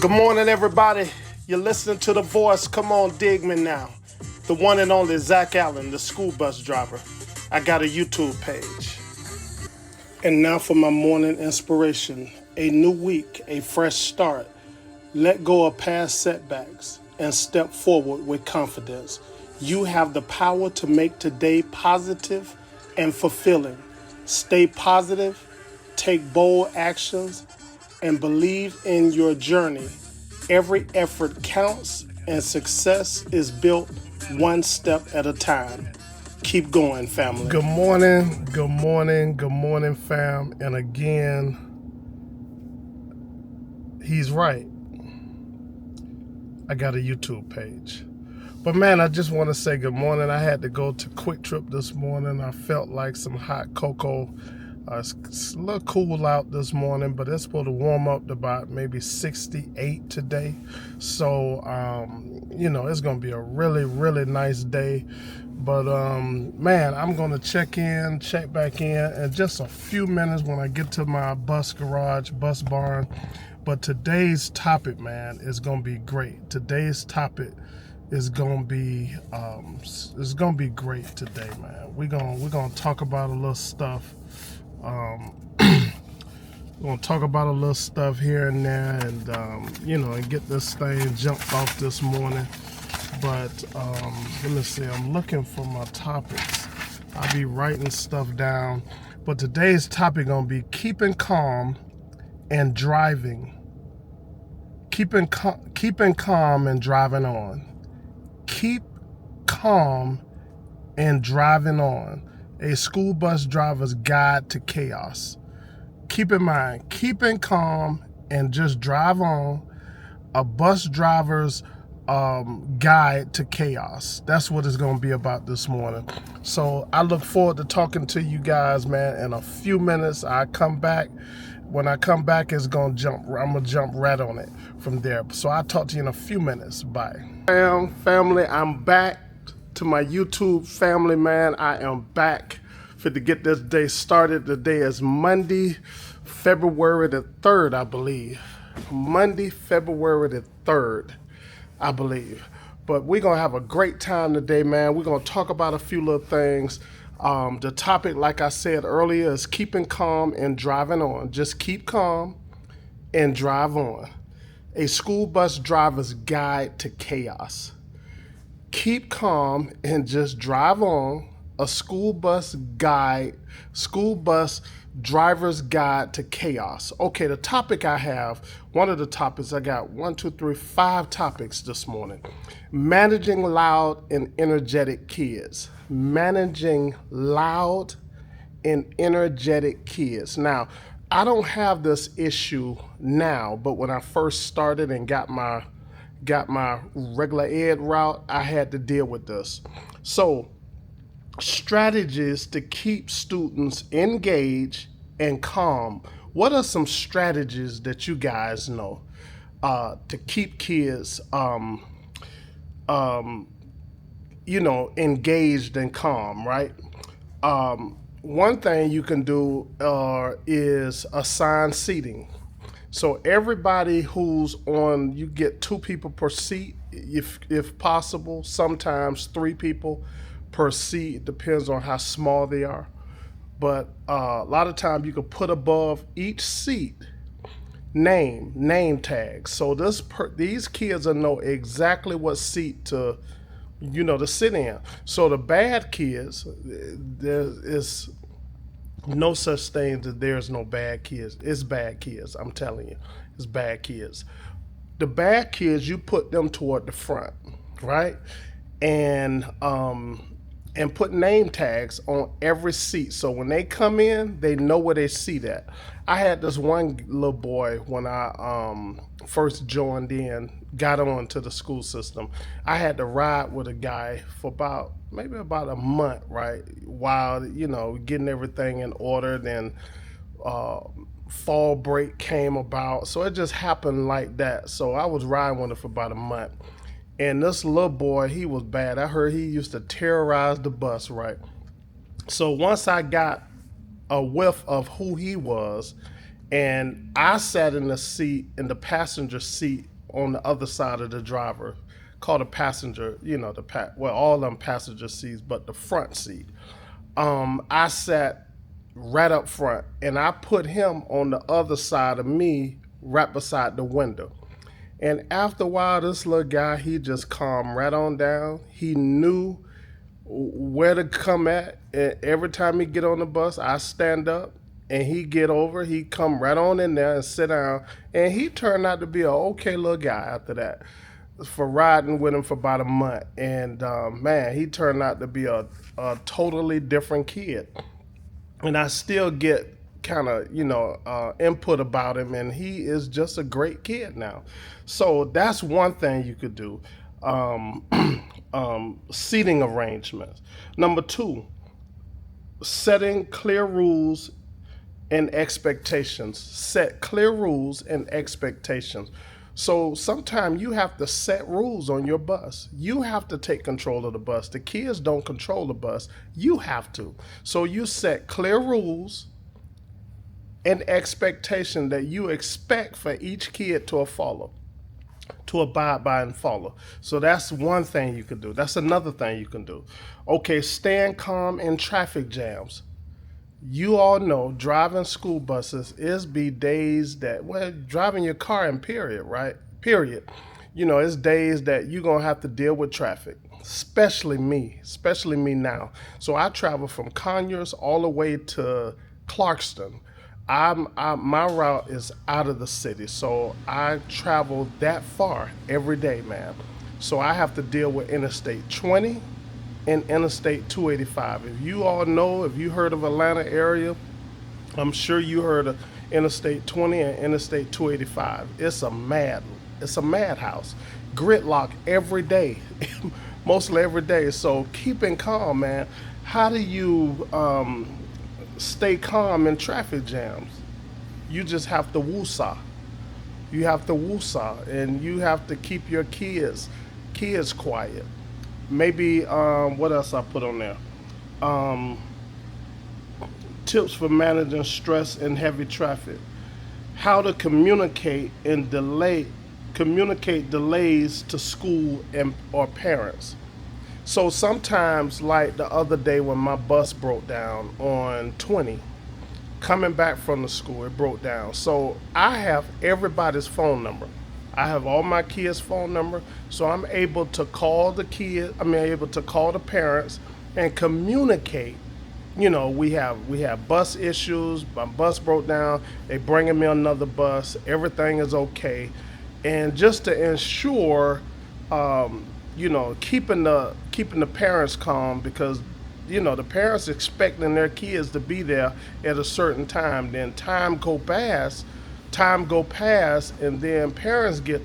Good morning, everybody. You're listening to The Voice. Come on, dig me now. The one and only Zach Allen, the school bus driver. I got a YouTube page. And now for my morning inspiration. A new week, a fresh start. Let go of past setbacks and step forward with confidence. You have the power to make today positive and fulfilling. Stay positive, take bold actions, and believe in your journey. Every effort counts, and success is built one step at a time. Keep going, family. Good morning, good morning, good morning, fam. And again, he's right. I got a YouTube page. But man, I just want to say good morning. I had to go to Quick Trip this morning. I felt like some hot cocoa. It's a little cool out this morning, but it's supposed to warm up to about maybe 68 today. So, it's going to be a really, really nice day. But, man, I'm going to check back in just a few minutes when I get to my bus garage, bus barn. But today's topic, man, is going to be great. Today's topic is going to be, great today, man. We're going to talk about a little stuff. We're going to talk about a little stuff here and there and, and get this thing jumped off this morning. But let me see, I'm looking for my topics. I'll be writing stuff down. But today's topic going to be keeping calm and driving. Keeping calm and driving on. Keep calm and driving on. A school bus driver's guide to chaos. Keep in mind, keeping calm and just drive on. A bus driver's guide to chaos. That's what it's going to be about this morning. So I look forward to talking to you guys, man. In a few minutes, I come back. When I come back, I'm going to jump right on it from there. So I'll talk to you in a few minutes. Bye. Family, I'm back to my YouTube family, man. I am back for to get this day started. Today is Monday, February the 3rd, I believe. Monday, February the 3rd, I believe. But we're going to have a great time today, man. We're going to talk about a few little things. The topic, like I said earlier, is keeping calm and driving on. Just keep calm and drive on. A school bus driver's guide to chaos. Keep calm and just drive on. A school bus driver's guide to chaos. Okay, the topic I have, one of the topics I got, 5 topics this morning. Managing loud and energetic kids. Managing loud and energetic kids. Now, I don't have this issue now, but when I first started and got my regular ed route, I had to deal with this. So, strategies to keep students engaged and calm. What are some strategies that you guys know to keep kids, engaged and calm, right? One thing you can do is assign seating. So everybody who's on, you get 2 people per seat, if possible. Sometimes 3 people per seat. It depends on how small they are. But a lot of times you can put above each seat name tags. So these kids will know exactly what seat to sit in. So the bad kids, there is no such thing as there's no bad kids. It's bad kids, I'm telling you. It's bad kids. The bad kids, you put them toward the front, right? And put name tags on every seat. So when they come in, they know where they seat at. I had this one little boy when I first got on to the school system. I had to ride with a guy for about a month, right? While, getting everything in order. Then fall break came about. So it just happened like that. So I was riding with him for about a month. And this little boy, he was bad. I heard he used to terrorize the bus, right? So once I got a whiff of who he was, and I sat in the passenger seat on the other side of the driver, called a passenger. Well, all them passenger seats, but the front seat. I sat right up front, and I put him on the other side of me, right beside the window. And after a while, this little guy, he just calmed right on down. He knew where to come at. And every time he get on the bus, I stand up and he get over. He come right on in there and sit down. And he turned out to be a okay little guy after that. For riding with him for about a month, and man, he turned out to be a totally different kid. And I still get kind of input about him, and he is just a great kid now. So that's one thing you could do. Um, Seating arrangements. Number two, setting clear rules and expectations. Set clear rules and expectations. So sometimes you have to set rules on your bus. You have to take control of the bus. The kids don't control the bus. You have to. So you set clear rules and expectation that you expect for each kid to follow, to abide by and follow. So that's one thing you can do. That's another thing you can do. Okay, staying calm in traffic jams. You all know driving school buses is be days that, well, driving your car in period, right? Period. It's days that you're gonna have to deal with traffic. Especially me now. So I travel from Conyers all the way to Clarkston. My route is out of the city, so I travel that far every day, man. So I have to deal with Interstate 20 and Interstate 285. If you all know, if you heard of Atlanta area, I'm sure you heard of Interstate 20 and Interstate 285. It's a madhouse. Gridlock every day, mostly every day. So keeping calm, man. How do you stay calm in traffic jams? You just have to woosah. You have to woosah, and you have to keep your kids quiet. Maybe what else I put on there? Um, Tips for managing stress in heavy traffic. How to communicate delays to school and or parents. So sometimes, like the other day when my bus broke down on 20, coming back from the school, it broke down. So I have everybody's phone number. I have all my kids' phone number, so I'm able to call the kid. I mean, able to call the parents and communicate. We have bus issues. My bus broke down. They bringing me another bus. Everything is okay, and just to ensure, keeping the parents calm, because the parents expecting their kids to be there at a certain time. Then time go past, and then parents get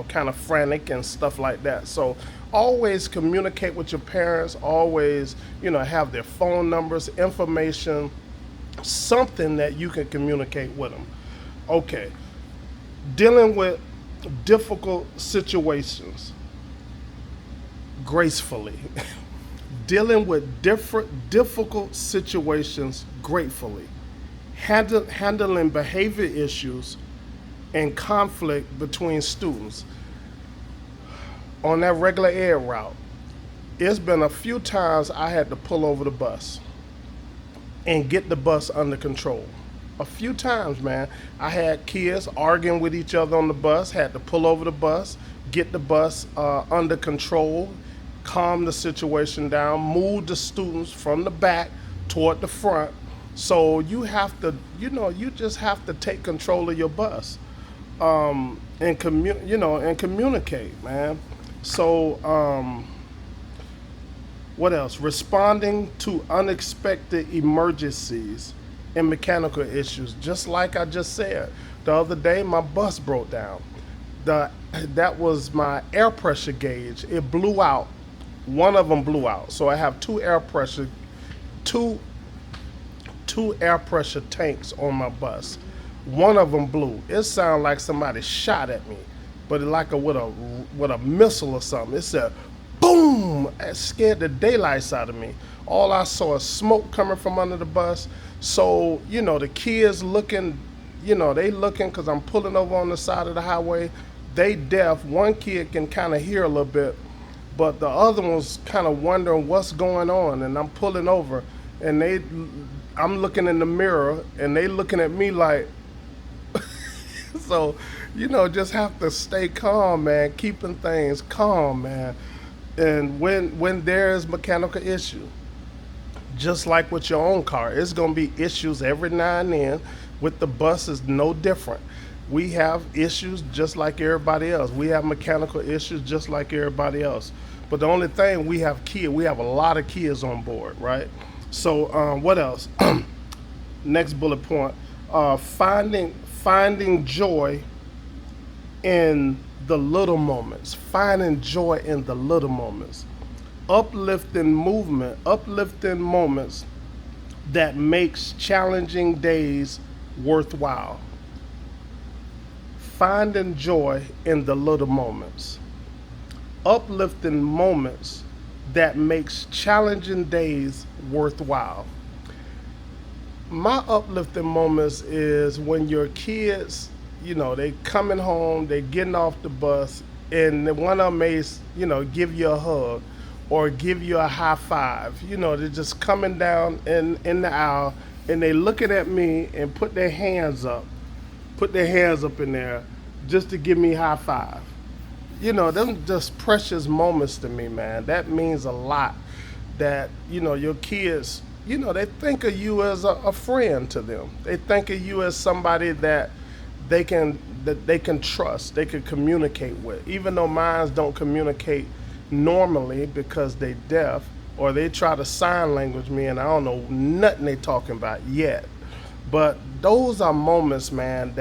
kind of frantic and stuff like that. So always communicate with your parents. Always have their phone numbers, information, something that you can communicate with them. Okay, dealing with difficult situations gracefully. Dealing with difficult situations gratefully. Handling behavior issues and conflict between students. On that regular ed route, it's been a few times I had to pull over the bus and get the bus under control. A few times, man. I had kids arguing with each other on the bus, had to pull over the bus, get the bus under control, calm the situation down, move the students from the back toward the front. So you have to, you just have to take control of your bus, and communicate, man. So, what else? Responding to unexpected emergencies and mechanical issues. Just like I just said, the other day my bus broke down. That was my air pressure gauge. It blew out. One of them blew out. So I have two air pressure tanks on my bus. One of them blew. It sounded like somebody shot at me, but like with a missile or something. It said, boom! It scared the daylights out of me. All I saw is smoke coming from under the bus. So the kids looking, they looking because I'm pulling over on the side of the highway. they deaf. One kid can kind of hear a little bit, but the other one's kind of wondering what's going on. And I'm pulling over, and I'm looking in the mirror, and they looking at me like, so, just have to stay calm, man. Keeping things calm, man. And when there's mechanical issue, just like with your own car, it's gonna be issues every now and then. With the bus, is no different. We have issues just like everybody else. We have mechanical issues just like everybody else. But the only thing, we have kids. We have a lot of kids on board, right? So what else? Next bullet point: finding joy in the little moments. Finding joy in the little moments. Uplifting moments that makes challenging days worthwhile. Finding joy in the little moments. Uplifting moments that makes challenging days worthwhile. My uplifting moments is when your kids, they coming home, they getting off the bus, and one of them may, give you a hug or give you a high five. They're just coming down in the aisle, and they looking at me and put their hands up in there just to give me high five. Them just precious moments to me, man. That means a lot. That your kids, they think of you as a friend to them. They think of you as somebody that they can trust, they can communicate with. Even though mines don't communicate normally because they deaf, or they try to sign language me and I don't know nothing they talking about yet. But those are moments, man,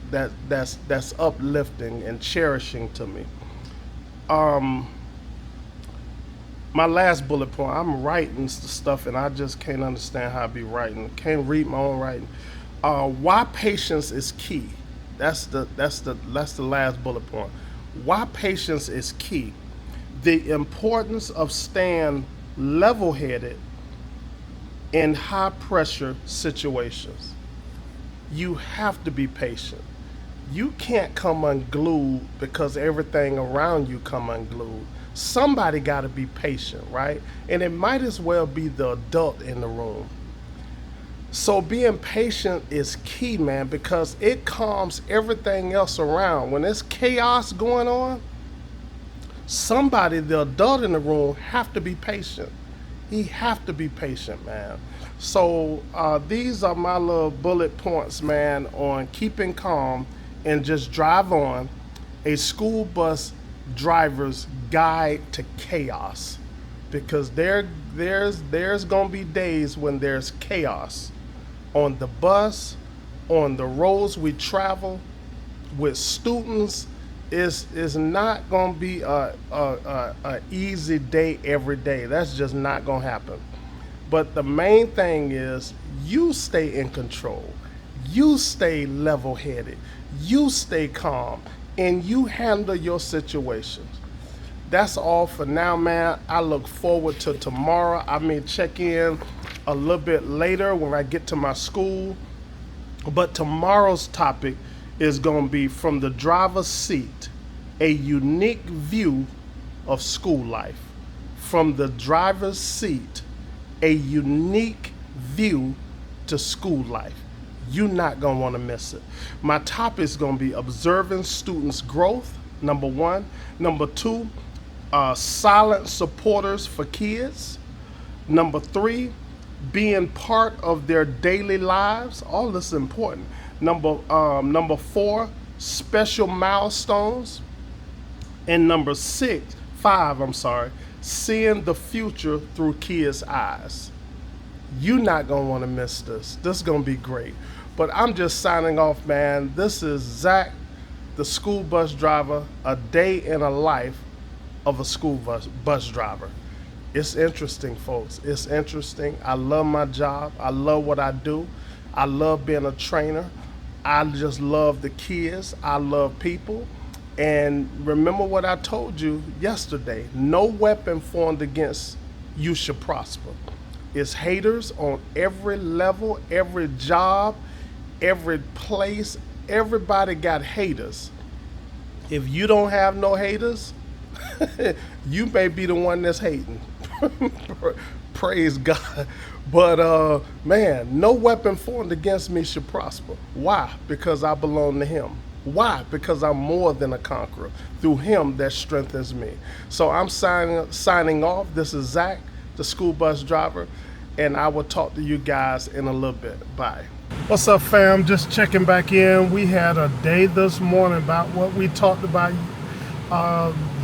that's uplifting and cherishing to me. My last bullet point, I'm writing stuff and I just can't understand how I be writing. Can't read my own writing. Why patience is key. That's the last bullet point. Why patience is key. The importance of staying level-headed in high-pressure situations. You have to be patient. You can't come unglued because everything around you come unglued. Somebody got to be patient, right? And it might as well be the adult in the room. So being patient is key, man, because it calms everything else around. When there's chaos going on, somebody, the adult in the room, have to be patient. He have to be patient, man. So these are my little bullet points, man, on keeping calm and just drive on. A school bus driver's guide to chaos, because there's gonna be days when there's chaos on the bus, on the roads we travel with students. Is not gonna be a easy day every day. That's just not gonna happen. But the main thing is you stay in control, you stay level-headed, you stay calm, and you handle your situations. That's all for now, man. I look forward to tomorrow. I may check in a little bit later when I get to my school. But tomorrow's topic is going to be from the driver's seat, a unique view of school life. From the driver's seat, a unique view to school life. You're not going to want to miss it. My topic is going to be observing students' growth, number one. Number two, silent supporters for kids. Number three, being part of their daily lives. All this is important. Number four, special milestones. And number five, seeing the future through kids' eyes. You're not going to want to miss this. This is going to be great. But I'm just signing off, man. This is Zach, the school bus driver, a day in a life of a school bus driver. It's interesting, folks. It's interesting. I love my job. I love what I do. I love being a trainer. I just love the kids. I love people. And remember what I told you yesterday. No weapon formed against you shall prosper. It's haters on every level, every job, every place. Everybody got haters. If you don't have no haters, you may be the one that's hating. Praise God. But man, no weapon formed against me should prosper. Why? Because I belong to him. Why? Because I'm more than a conqueror through him that strengthens me. So I'm signing off. This is Zach, the school bus driver, and I will talk to you guys in a little bit. Bye. What's up, fam? Just checking back in. We had a day this morning about what we talked about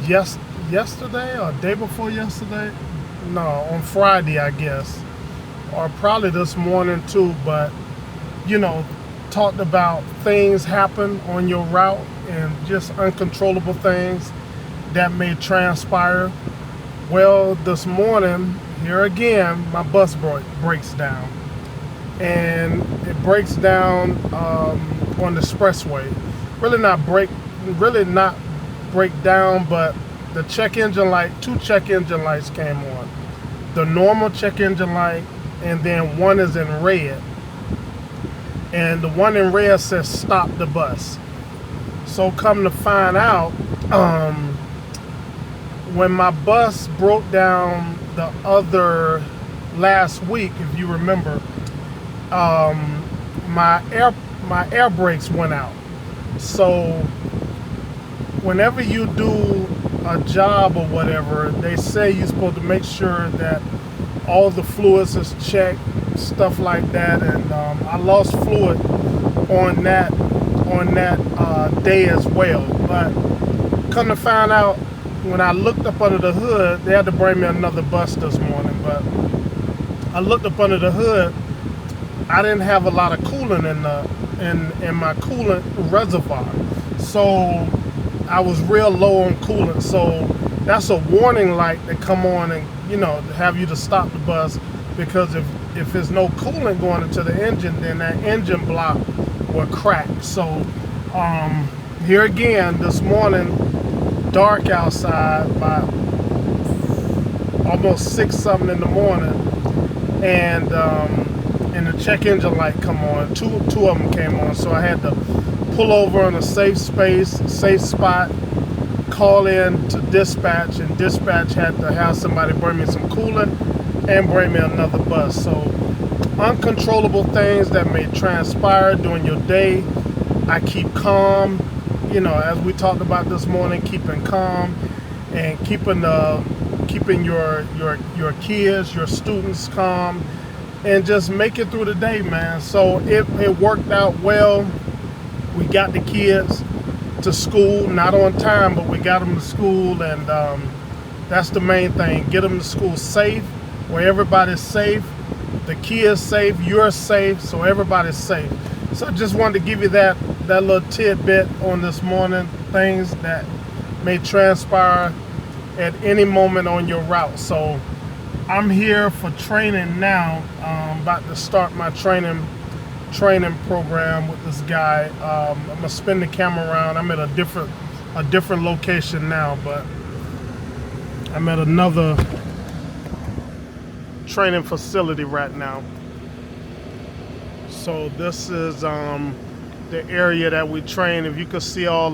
yesterday or day before yesterday. No, on Friday, I guess, or probably this morning too. But you know, talked about things happen on your route and just uncontrollable things that may transpire. Well, this morning, here again, my bus breaks down, and it breaks down on the expressway. Really not break down, but the check engine light, two check engine lights came on. The normal check engine light, and then one is in red. And the one in red says stop the bus. So come to find out, when my bus broke down the other last week, if you remember, my air brakes went out. So whenever you do a job or whatever, they say you're supposed to make sure that all the fluids is checked, stuff like that. And I lost fluid on that day as well. But come to find out, when I looked up under the hood, they had to bring me another bus this morning. But I looked up under the hood, I didn't have a lot of coolant in my coolant reservoir. So I was real low on coolant. So that's a warning light that come on and, have you to stop the bus, because if there's no coolant going into the engine, then that engine block will crack. So here again this morning, dark outside, by almost 6 something in the morning, and the check engine light come on. Two of them came on, so I had to pull over in a safe spot, call in to dispatch, and dispatch had to have somebody bring me some coolant and bring me another bus. So uncontrollable things that may transpire during your day, I keep calm, as we talked about this morning, keeping calm and keeping your kids, your students calm, and just make it through the day, man. So it worked out well. We got the kids to school, not on time, but we got them to school, and that's the main thing. Get them to school safe, where everybody's safe, the kids safe, you're safe, so everybody's safe. So I just wanted to give you that little tidbit on this morning, things that may transpire at any moment on your route. So I'm here for training now. About to start my training program with this guy. I'm gonna spin the camera around. I'm at a different location now, but I'm at another training facility right now. So this is the area that we train. If you could see all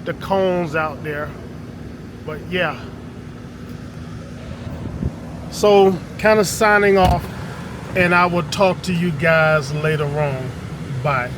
the cones out there, but yeah. So kind of signing off, and I will talk to you guys later on. Bye.